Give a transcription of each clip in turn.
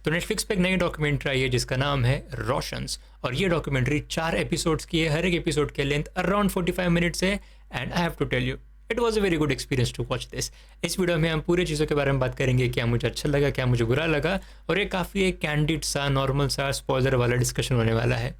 तो नेटफ्लिक्स पे एक नई डॉक्यूमेंट्री आई है जिसका नाम है रोशंस, और ये डॉक्यूमेंट्री 4 एपिसोड्स की है। हर एक एपिसोड के लेंथ अराउंड 45 मिनट्स है, and I have to tell you it was a very good experience to watch this. इस वीडियो में हम पूरी चीज़ों के बारे में बात करेंगे, क्या मुझे अच्छा लगा, क्या मुझे बुरा लगा, और ये काफ़ी एक कैंडिड सा, नॉर्मल सा, स्पॉइलर वाला डिस्कशन होने वाला है।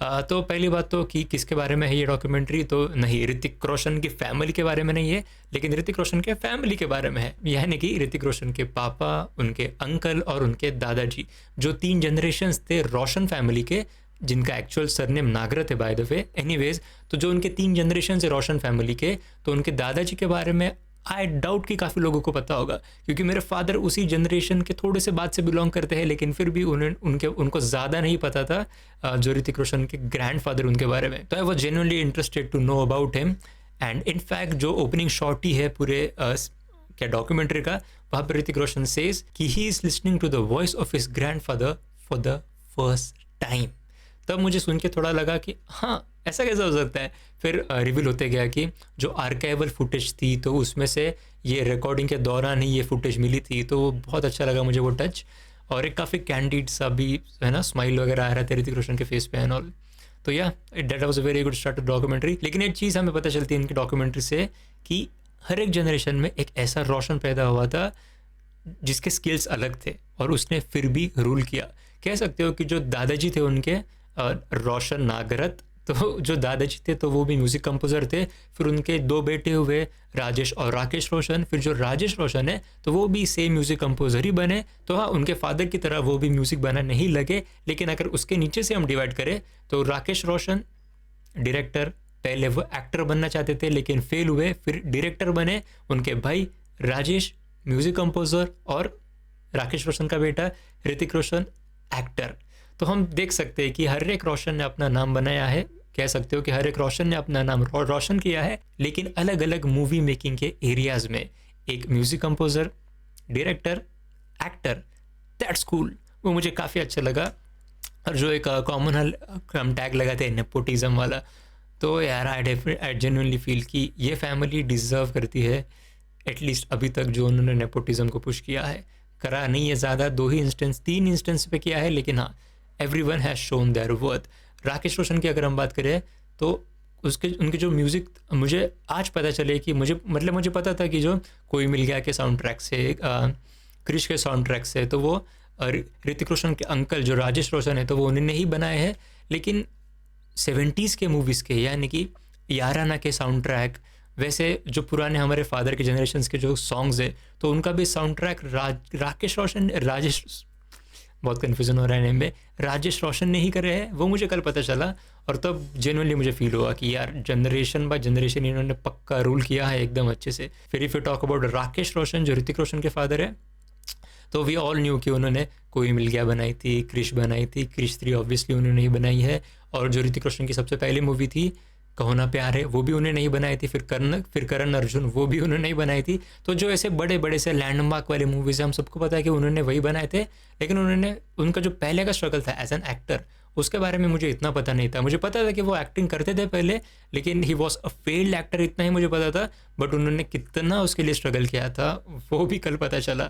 तो पहली बात तो कि किसके बारे में है ये डॉक्यूमेंट्री, तो नहीं, ऋतिक रोशन की फैमिली के बारे में नहीं है, लेकिन ऋतिक रोशन के फैमिली के बारे में है। यानी कि ऋतिक रोशन के पापा, उनके अंकल और उनके दादाजी, जो 3 जनरेशन्स थे रोशन फैमिली के, जिनका एक्चुअल सरनेम नागरथ है बाय द वे। एनीवेज, तो जो उनके 3 जनरेशन है रोशन फैमिली के, तो उनके दादाजी के बारे में आई डाउट कि काफ़ी लोगों को पता होगा, क्योंकि मेरे फादर उसी जनरेशन के थोड़े से बाद से बिलोंग करते हैं, लेकिन फिर भी उनको ज़्यादा नहीं पता था जो ऋतिक रोशन के ग्रैंडफादर उनके बारे में। तो I was genuinely interested to know about him. And in fact जो ओपनिंग शॉट ही है पूरे क्या डॉक्यूमेंट्री का, वहाँ पर ऋतिक रोशन सेज कि he is listening to the voice of his grandfather for the first time. तब मुझे सुन के थोड़ा लगा कि हाँ, ऐसा कैसा हो सकता है। फिर रिवील होते गया कि जो आर्काइवल फुटेज थी, तो उसमें से ये रिकॉर्डिंग के दौरान ही ये फुटेज मिली थी, तो वो बहुत अच्छा लगा मुझे वो टच। और एक काफ़ी कैंडिड सा भी है ना, स्माइल वगैरह आ रहा था ऋतिक रोशन के फेस पे एंड ऑल। तो yeah that was a very good start documentary. लेकिन एक चीज़ हमें पता चलती है इनकी डॉक्यूमेंट्री से कि हर एक जनरेशन में एक ऐसा रोशन पैदा हुआ था जिसके स्किल्स अलग थे, और उसने फिर भी रूल किया। कह सकते हो कि जो दादाजी थे उनके रोशन नागरथ, तो जो दादाजी थे तो वो भी म्यूज़िक कंपोज़र थे। फिर उनके 2 बेटे हुए, राजेश और राकेश रोशन। फिर जो राजेश रोशन है तो वो भी सेम म्यूज़िक कंपोज़र ही बने। तो हाँ, उनके फादर की तरह वो भी म्यूज़िक बनाने नहीं लगे, लेकिन अगर उसके नीचे से हम डिवाइड करें तो राकेश रोशन डायरेक्टर, पहले वो एक्टर बनना चाहते थे लेकिन फेल हुए, फिर डायरेक्टर बने। उनके भाई राजेश म्यूज़िक कंपोज़र, और राकेश रोशन का बेटा ऋतिक रोशन एक्टर। तो हम देख सकते हैं कि हर एक रोशन ने अपना नाम बनाया है, कह सकते हो कि हर एक रोशन ने अपना नाम रोशन किया है, लेकिन अलग अलग मूवी मेकिंग के एरियाज़ में। एक music composer, director, actor, that's cool. वो मुझे काफ़ी अच्छा लगा। और जो एक कॉमन हम टैग लगाते हैं नेपोटिज्म वाला, तो यार आई जेन्युइनली फील कि ये फैमिली डिज़र्व करती है एटलीस्ट अभी तक जो उन्होंने नेपोटिज्म को पुश किया है। करा नहीं है ज़्यादा, 2 ही इंस्टेंस, 3 इंस्टेंस पे किया है, लेकिन हाँ, everyone has shown their worth. Rakesh Roshan की अगर हम बात करें तो उनके जो म्यूज़िक मुझे आज पता चले कि मुझे पता था कि जो कोई मिल गया के साउंड ट्रैक से, क्रिश के साउंड ट्रैक से, तो वो ऋतिक रोशन के अंकल जो राजेश रोशन है तो वो उन्होंने ही बनाए हैं। लेकिन 70s के मूवीज़ के, यानी कि याराना के साउंड ट्रैक, वैसे जो पुराने हमारे फादर के जनरेशन्स के जो सॉन्ग्स है, तो उनका भी साउंड ट्रैक बहुत कन्फ्यूजन हो रहा है नेम में, राजेश रोशन ने ही करे हैं। वो मुझे कल पता चला, और तब जेन्युइनली मुझे फील हुआ कि यार जनरेशन बाय जनरेशन इन्होंने पक्का रूल किया है एकदम अच्छे से। फिर if you talk about Rakesh Roshan जो ऋतिक रोशन के फादर है, तो वी ऑल न्यू कि उन्होंने कोई मिल गया बनाई थी, क्रिश बनाई थी, क्रिश 3 ऑब्वियसली उन्होंने ही बनाई है। और जो ऋतिक रोशन की सबसे पहली मूवी थी कहो ना प्यार है, वो भी उन्होंने नहीं बनाई थी। फिर करण अर्जुन, वो भी उन्होंने नहीं बनाई थी। तो जो ऐसे बड़े बड़े से लैंडमार्क वाले मूवीज़ हम सबको पता है कि उन्होंने वही बनाए थे, लेकिन उनका जो पहले का स्ट्रगल था एज एन एक्टर, उसके बारे में मुझे इतना पता नहीं था। मुझे पता था कि वो एक्टिंग करते थे पहले, लेकिन he was a failed actor, इतना ही मुझे पता था। बट उन्होंने कितना उसके लिए स्ट्रगल किया था वो भी कल पता चला।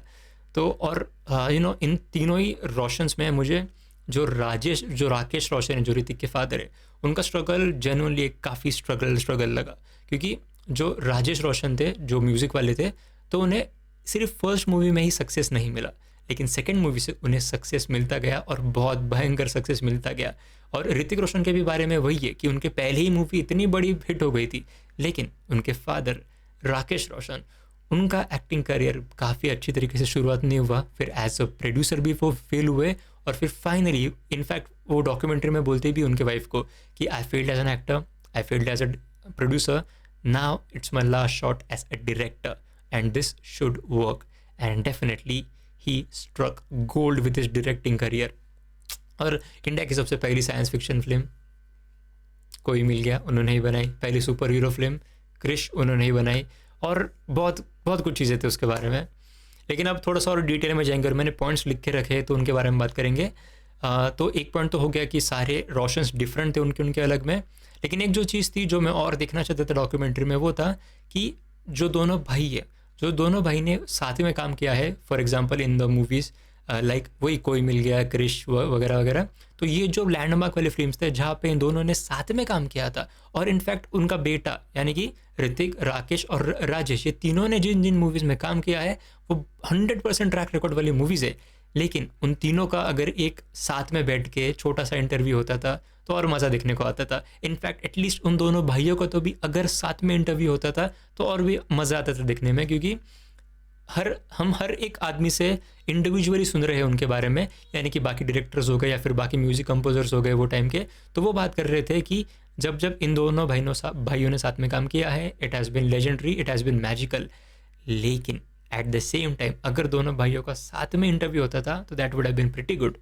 तो और इन तीनों ही रोशंस में मुझे जो राकेश रोशन है जो ऋतिक के फादर है, उनका स्ट्रगल जेन्युइनली एक काफ़ी स्ट्रगल लगा। क्योंकि जो राजेश रोशन थे जो म्यूज़िक वाले थे, तो उन्हें सिर्फ फर्स्ट मूवी में ही सक्सेस नहीं मिला, लेकिन सेकंड मूवी से उन्हें सक्सेस मिलता गया, और बहुत भयंकर सक्सेस मिलता गया। और ऋतिक रोशन के भी बारे में वही है कि उनके पहले ही मूवी इतनी बड़ी हिट हो गई थी, लेकिन उनके फादर राकेश रोशन, उनका एक्टिंग करियर काफ़ी अच्छी तरीके से शुरुआत नहीं हुआ। फिर एज अ प्रोड्यूसर भी वो फेल हुए, और फिर फाइनली इनफैक्ट वो डॉक्यूमेंट्री में बोलते भी उनके वाइफ को कि I failed as an actor, I failed as a producer, now it's my last shot as a director and this should work. And definitely he struck gold with his directing career. और India की सबसे पहली science fiction film कोई मिल गया उन्होंने ही बनाई, पहली super hero film Krrish उन्होंने ही बनाई, और बहुत बहुत कुछ चीज़ें थी उसके बारे में। लेकिन अब थोड़ा सा और डिटेल में जाएंगे, और मैंने पॉइंट्स लिख के रखे तो उनके बारे में बात करेंगे। तो एक पॉइंट तो हो गया कि सारे रोशंस डिफरेंट थे उनके अलग में। लेकिन एक जो चीज़ थी जो मैं और देखना चाहता था डॉक्यूमेंट्री में, वो था कि जो दोनों भाई ने साथ में काम किया है। For example in the movies like वही कोई मिल गया, क्रिश वगैरह वगैरह। तो ये जो लैंडमार्क वाले फिल्म्स थे जहाँ पे इन दोनों ने साथ में काम किया था, और इनफैक्ट उनका बेटा यानी कि ऋतिक, राकेश और राजेश, ये तीनों ने जिन जिन मूवीज़ में काम किया है वो 100% ट्रैक रिकॉर्ड वाली मूवीज़ है। लेकिन उन तीनों का अगर एक साथ में बैठ के छोटा सा इंटरव्यू होता था तो और मज़ा देखने को आता था। इनफैक्ट एटलीस्ट उन दोनों भाइयों का तो भी अगर साथ में इंटरव्यू होता था तो और भी मज़ा आता था देखने में, क्योंकि हम हर एक आदमी से इंडिविजुअली सुन रहे हैं उनके बारे में, यानी कि बाकी डायरेक्टर्स हो गए या फिर बाकी म्यूज़िक कंपोजर्स हो गए वो टाइम के, तो वो बात कर रहे थे कि जब जब इन दोनों भाइयों ने साथ में काम किया है, it has been legendary, it has been magical. लेकिन एट द सेम टाइम अगर दोनों भाइयों का साथ में इंटरव्यू होता था तो that would have been pretty good.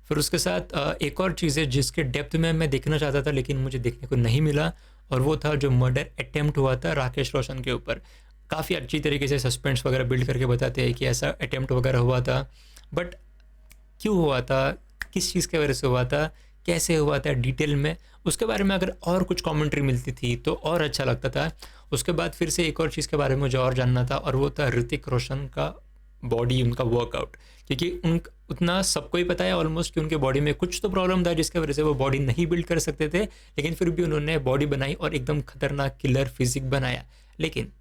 फिर उसके साथ एक और चीज़ है जिसके डेप्थ में मैं देखना चाहता था लेकिन मुझे देखने को नहीं मिला, और वो था जो मर्डर अटेम्प्ट हुआ था राकेश रोशन के ऊपर। काफ़ी अच्छी तरीके से सस्पेंस वगैरह बिल्ड करके बताते हैं कि ऐसा अटेम्प्ट वगैरह हुआ था, बट क्यों हुआ था, किस चीज़ के वजह से हुआ था, कैसे हुआ था डिटेल में, उसके बारे में अगर और कुछ कमेंट्री मिलती थी तो और अच्छा लगता था। उसके बाद फिर से एक और चीज़ के बारे में मुझे और जानना था, और वो था ऋतिक रोशन का बॉडी, उनका वर्कआउट, क्योंकि उतना सबको ही पता है ऑलमोस्ट कि उनके बॉडी में कुछ तो प्रॉब्लम था जिसके वजह से वो बॉडी नहीं बिल्ड कर सकते थे, लेकिन फिर भी उन्होंने बॉडी बनाई और एकदम खतरनाक किलर फिजिक बनाया। लेकिन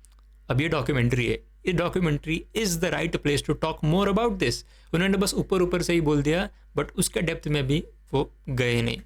अब ये डॉक्यूमेंट्री है, ये documentary is the right place to talk more about this. उन्होंने बस ऊपर ऊपर से ही बोल दिया, बट उसके डेप्थ में भी वो गए नहीं।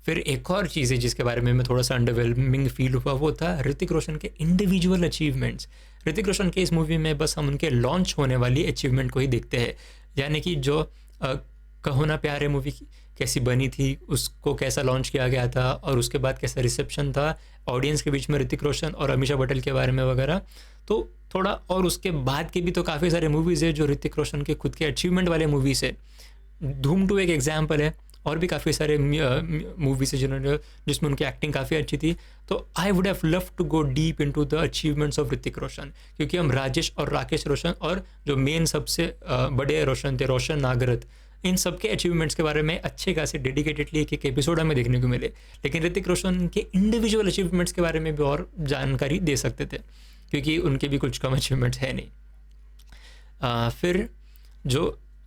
फिर एक और चीज़ है जिसके बारे में मैं थोड़ा सा अंडरवेलमिंग फील हुआ, वो था ऋतिक रोशन के इंडिविजुअल अचीवमेंट्स। ऋतिक रोशन के इस मूवी में बस हम उनके लॉन्च होने वाली अचीवमेंट को ही देखते हैं, यानी कि जो कहो ना प्यार है मूवी कैसी बनी थी, उसको कैसा लॉन्च किया गया था, और उसके बाद कैसा रिसेप्शन था ऑडियंस के बीच में ऋतिक रोशन और अमीषा पटेल के बारे में वगैरह। तो थोड़ा और उसके बाद के भी तो काफ़ी सारे मूवीज़ है जो ऋतिक रोशन के खुद के अचीवमेंट वाले मूवीज़ है। धूम 2 एक एग्जाम्पल है, और भी काफ़ी सारे मूवीज़ है जिसमें उनकी एक्टिंग काफ़ी अच्छी थी। तो I would have love to go deep into the achievements of Hrithik Roshan, क्योंकि हम राजेश और राकेश रोशन और जो मेन सबसे बड़े रोशन थे, रोशन नागरथ, इन सब के अचीवमेंट्स के बारे में अच्छे खासे डेडिकेटेडली एक एपिसोड हमें देखने को मिले। लेकिन ऋतिक रोशन के इंडिविजुअल अचीवमेंट्स के बारे में भी और जानकारी दे सकते थे, क्योंकि उनके भी कुछ कम अचीवमेंट्स है नहीं।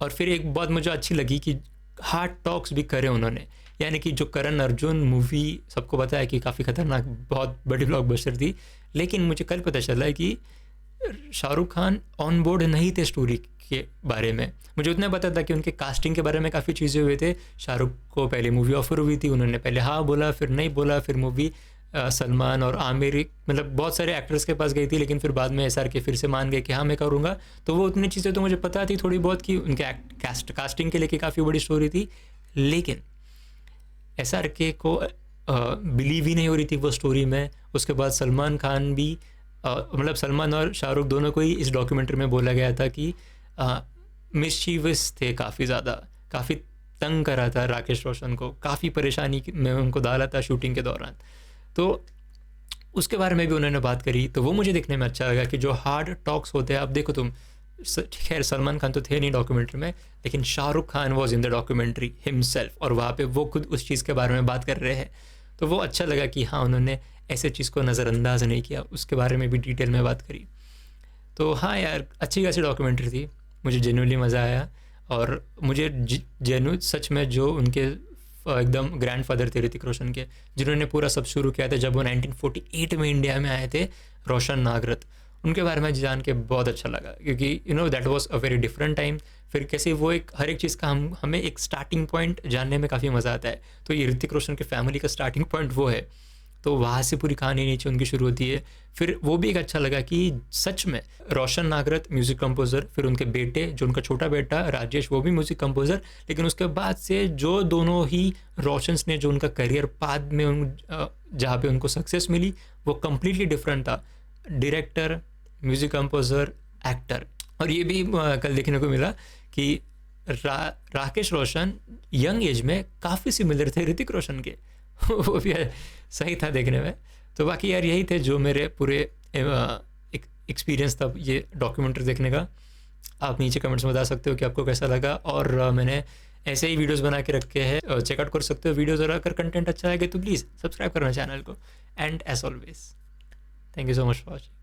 फिर एक बात मुझे अच्छी लगी कि हार्ड टॉक्स भी करे उन्होंने, यानी कि जो करण अर्जुन मूवी सबको पता है कि काफ़ी खतरनाक बहुत बड़ी ब्लॉकबस्टर थी, लेकिन मुझे कल पता चला है कि शाहरुख खान ऑन बोर्ड नहीं थे स्टोरी के बारे में। मुझे उतना पता था कि उनके कास्टिंग के बारे में काफ़ी चीज़ें हुए थे। शाहरुख को पहले मूवी ऑफर हुई थी, उन्होंने पहले हाँ बोला फिर नहीं बोला, फिर मूवी सलमान और आमिर मतलब बहुत सारे एक्टर्स के पास गई थी, लेकिन फिर बाद में एसआर के फिर से मान गए कि हाँ मैं करूँगा। तो वो उतनी चीज़ें तो मुझे पता थी थोड़ी बहुत कि उनके कास्टिंग के लेके काफ़ी बड़ी स्टोरी थी, लेकिन एसआर के को बिलीव ही नहीं हो रही थी वो स्टोरी में। उसके बाद सलमान खान भी मतलब सलमान और शाहरुख दोनों को ही इस डॉक्यूमेंट्री में बोला गया था कि मिसचीवस थे, काफ़ी ज़्यादा, काफ़ी तंग करा था राकेश रोशन को, काफ़ी परेशानी में उनको डाला था शूटिंग के दौरान। तो उसके बारे में भी उन्होंने बात करी, तो वो मुझे देखने में अच्छा लगा कि जो हार्ड टॉक्स होते हैं, आप देखो तुम, खैर सलमान खान तो थे नहीं डॉक्यूमेंट्री में, लेकिन Shahrukh Khan was in the documentary himself, और वहाँ पे वो खुद उस चीज़ के बारे में बात कर रहे हैं। तो वो अच्छा लगा कि हाँ उन्होंने ऐसे चीज़ को नज़रअंदाज नहीं किया, उसके बारे में भी डिटेल में बात करी। तो हाँ यार, अच्छी खासी डॉक्यूमेंट्री थी, मुझे जेन्युइनली मज़ा आया। और मुझे जेन्युइन सच में जो उनके एकदम ग्रैंडफादर थे ऋतिक रोशन के, जिन्होंने पूरा सब शुरू किया था जब वो 1948 में इंडिया में आए थे, रोशन नागरथ, उनके बारे में जान के बहुत अच्छा लगा, क्योंकि that was a very different time. फिर कैसे वो एक हर एक चीज़ का हमें एक स्टार्टिंग पॉइंट जानने में काफ़ी मज़ा आता है। तो ये ऋतिक रोशन के फैमिली का स्टार्टिंग पॉइंट वो है, तो वहाँ से पूरी कहानी नीचे उनकी शुरू होती है। फिर वो भी एक अच्छा लगा कि सच में रोशन नागरथ म्यूज़िक कंपोज़र, फिर उनके बेटे जो उनका छोटा बेटा राजेश वो भी म्यूज़िक कंपोज़र, लेकिन उसके बाद से जो दोनों ही रोशंस ने जो उनका करियर पाथ में जहाँ पे उनको सक्सेस मिली वो कम्प्लीटली डिफरेंट था, डायरेक्टर, म्यूज़िक कंपोज़र, एक्टर। और ये भी कल देखने को मिला कि राकेश रोशन यंग एज में काफ़ी सिमिलर थे ऋतिक रोशन के वो भी सही था देखने में। तो बाकी यार यही थे जो मेरे पूरे एक्सपीरियंस था ये डॉक्यूमेंट्री देखने का। आप नीचे कमेंट्स में बता सकते हो कि आपको कैसा लगा, और मैंने ऐसे ही वीडियोस बना के रखे हैं, चेकआउट कर सकते हो वीडियोस। और अगर कंटेंट अच्छा लगे तो प्लीज़ सब्सक्राइब करना चैनल को। And as always thank you so much for watching.